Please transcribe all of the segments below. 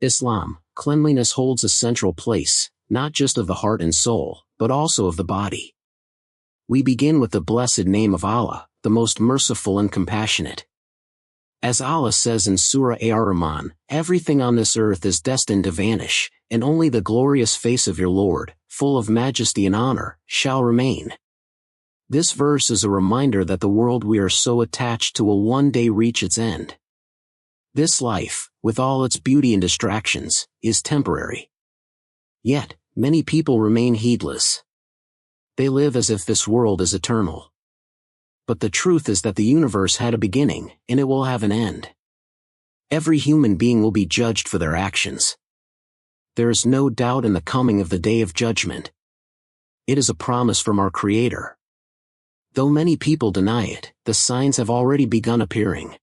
Islam, cleanliness holds a central place, not just of the heart and soul, but also of the body. We begin with the blessed name of Allah, the most merciful and compassionate. As Allah says in Surah Ar-Rahman, everything on this earth is destined to vanish, and only the glorious face of your Lord, full of majesty and honor, shall remain. This verse is a reminder that the world we are so attached to will one day reach its end. This life, with all its beauty and distractions, is temporary. Yet, many people remain heedless. They live as if this world is eternal. But the truth is that the universe had a beginning, and it will have an end. Every human being will be judged for their actions. There is no doubt in the coming of the day of judgment. It is a promise from our Creator. Though many people deny it, the signs have already begun appearing.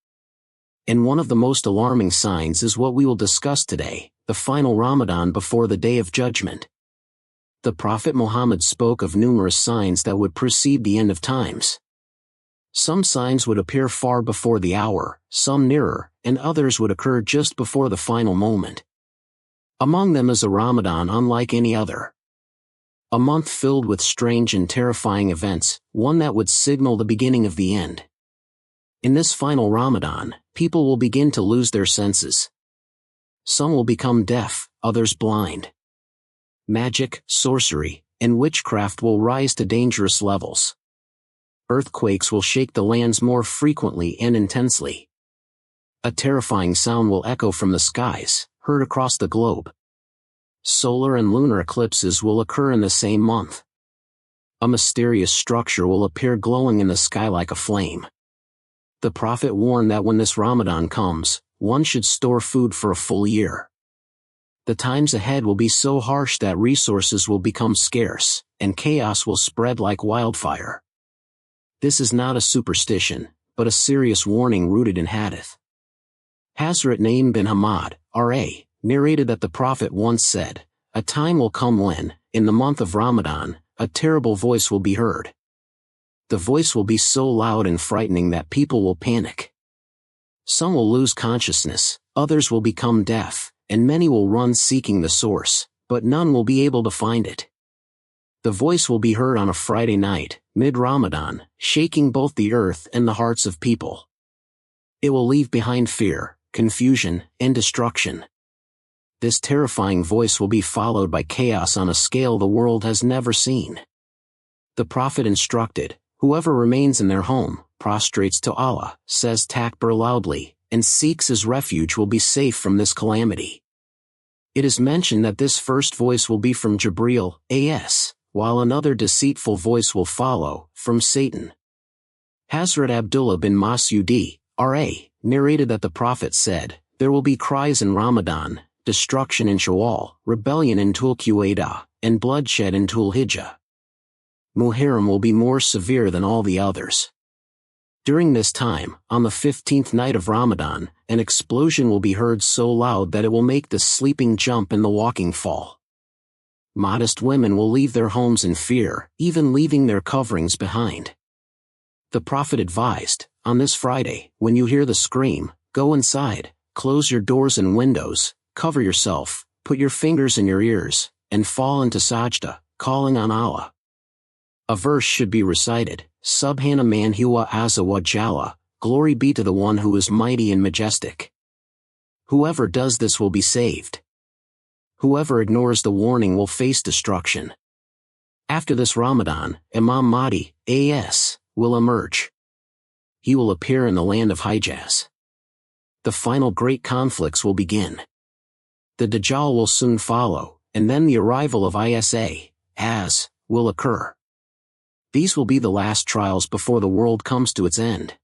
And one of the most alarming signs is what we will discuss today, the final Ramadan before the Day of Judgment. The Prophet Muhammad spoke of numerous signs that would precede the end of times. Some signs would appear far before the hour, some nearer, and others would occur just before the final moment. Among them is a Ramadan unlike any other. A month filled with strange and terrifying events, one that would signal the beginning of the end. In this final Ramadan, people will begin to lose their senses. Some will become deaf, others blind. Magic, sorcery, and witchcraft will rise to dangerous levels. Earthquakes will shake the lands more frequently and intensely. A terrifying sound will echo from the skies, heard across the globe. Solar and lunar eclipses will occur in the same month. A mysterious structure will appear glowing in the sky like a flame. The Prophet warned that when this Ramadan comes, one should store food for a full year. The times ahead will be so harsh that resources will become scarce, and chaos will spread like wildfire. This is not a superstition, but a serious warning rooted in hadith. Hazrat Naim bin Hamad, R.A., narrated that the Prophet once said, "A time will come when, in the month of Ramadan, a terrible voice will be heard. The voice will be so loud and frightening that people will panic. Some will lose consciousness, others will become deaf, and many will run seeking the source, but none will be able to find it. The voice will be heard on a Friday night, mid-Ramadan, shaking both the earth and the hearts of people. It will leave behind fear, confusion, and destruction. This terrifying voice will be followed by chaos on a scale the world has never seen." The Prophet instructed, "Whoever remains in their home, prostrates to Allah, says Takbir loudly, and seeks his refuge will be safe from this calamity." It is mentioned that this first voice will be from Jibreel, A.S., while another deceitful voice will follow, from Satan. Hazrat Abdullah bin Mas'ud, R.A., narrated that the Prophet said, "There will be cries in Ramadan, destruction in Shawwal, rebellion in Dhul-Qa'dah, and bloodshed in Dhul-Hijjah. Muharram will be more severe than all the others." During this time, on the 15th night of Ramadan, an explosion will be heard so loud that it will make the sleeping jump and the walking fall. Modest women will leave their homes in fear, even leaving their coverings behind. The Prophet advised, "On this Friday, when you hear the scream, go inside, close your doors and windows, cover yourself, put your fingers in your ears, and fall into sajda, calling on Allah." A verse should be recited, "Subhana man huwa azza wa jalla, glory be to the one who is mighty and majestic." Whoever does this will be saved. Whoever ignores the warning will face destruction. After this Ramadan, Imam Mahdi, A.S., will emerge. He will appear in the land of Hijaz. The final great conflicts will begin. The Dajjal will soon follow, and then the arrival of Isa, as, will occur. These will be the last trials before the world comes to its end.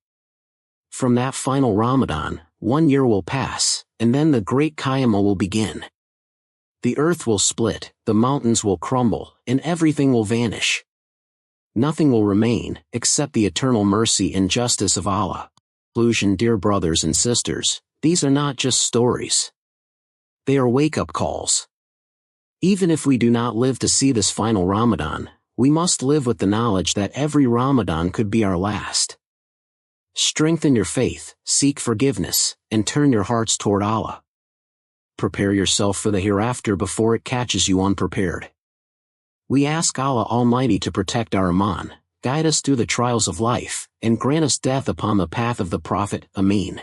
From that final Ramadan, 1 year will pass, and then the great Qiyamah will begin. The earth will split, the mountains will crumble, and everything will vanish. Nothing will remain, except the eternal mercy and justice of Allah. Conclusion, dear brothers and sisters, these are not just stories. They are wake-up calls. Even if we do not live to see this final Ramadan, we must live with the knowledge that every Ramadan could be our last. Strengthen your faith, seek forgiveness, and turn your hearts toward Allah. prepare yourself for the hereafter before it catches you unprepared. We ask Allah Almighty to protect our Iman, guide us through the trials of life, and grant us death upon the path of the Prophet. Ameen.